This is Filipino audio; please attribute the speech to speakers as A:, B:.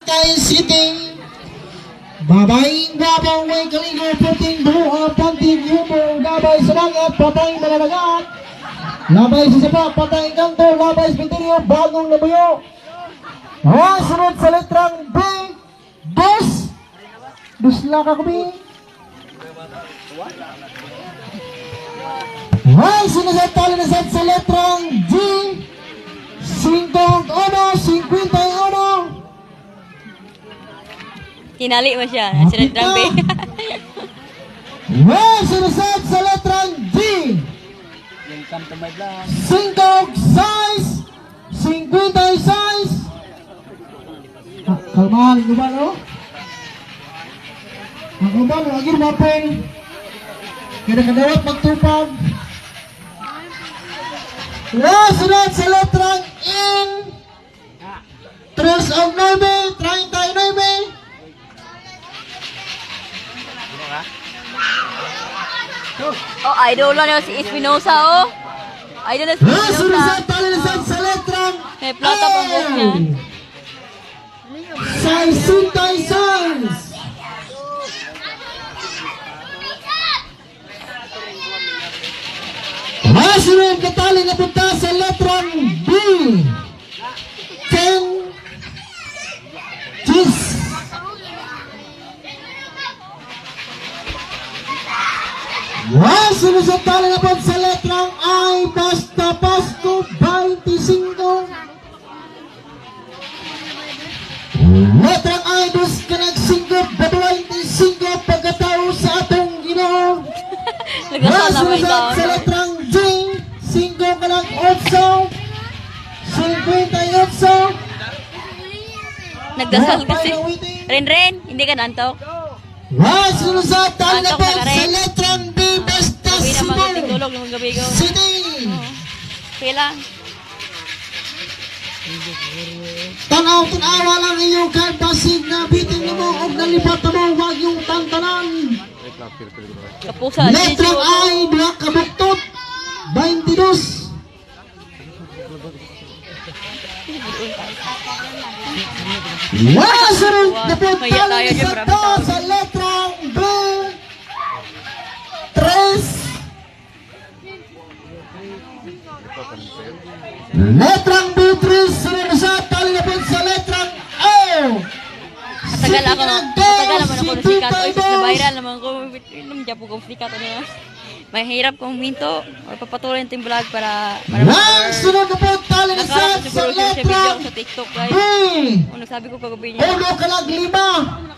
A: Tagaytay City. Babaeng gwapo may kaligo puting buha pantig yubo labay sa langat patay malalagat. Labay sa sapa patay kanto labay sa pintilyo bagong nabuyo. Sunod sa letrang B. Dos lang ako B. Sunod sa tali na sa letrang G. 51.
B: Tinali mo siya. Sa letrang B.
A: Sunod sa letrang G. 56. Kalmahan, guban, no? Ang guban, lagi rumapin. Kadang-kadawat magtupag. Sunod sa letrang N. 39.
B: Oh, idol na si Espinosa, oh. Idol na si
A: Sunod
B: Espinosa.
A: sa letrang
B: May plata pa mo niya.
A: 66. Sunod katali na punta sa letrang B. 10. Cheese. Sunod sa tali na punta sa letrang I. Basta Pasko 25. Letrang I. Dus ka nagsingkop 25 pagkatao sa atong Ginoo.
B: Nagkasala mo
A: Sunod
B: ikaw.
A: sa letrang J. 5 ka lang 8. 58.
B: Nagdasal kasi. Ren, hindi ka nantok.
A: Sunod sa tali na
B: Antok
A: punta
B: na ka
A: sa
B: rin.
A: letrang B. Basta
B: Uwi na mga
A: Cebu
B: tulog ng gabi ko.
A: City.
B: Okay lang.
A: Tanaw-tanawa lang inyong kahit basig na bitin mo o nalipat mo, huwag yung tantanan.
B: Kapusa.
A: Letrang I, duha kabuktot, 22. Sunod na po
B: Kaya tayo
A: tali
B: dyan,
A: sa
B: maraming tao.
A: sa letrang B. 3. Letrang B3, sunod sa tali na po sa letrang O.
B: Matagal ako naman ako na sikat. Oy, sus na viral naman ko. Inom dyan po kong sikat. Mahirap kong minto. O papatuloy natin vlog para
A: Sunod na po tali na
B: nakarap
A: sa
B: siguro siya video
A: letrang
B: sa TikTok
A: B.
B: guys. Ano sabi ko kagabi niya.
A: 1 ka lang 5.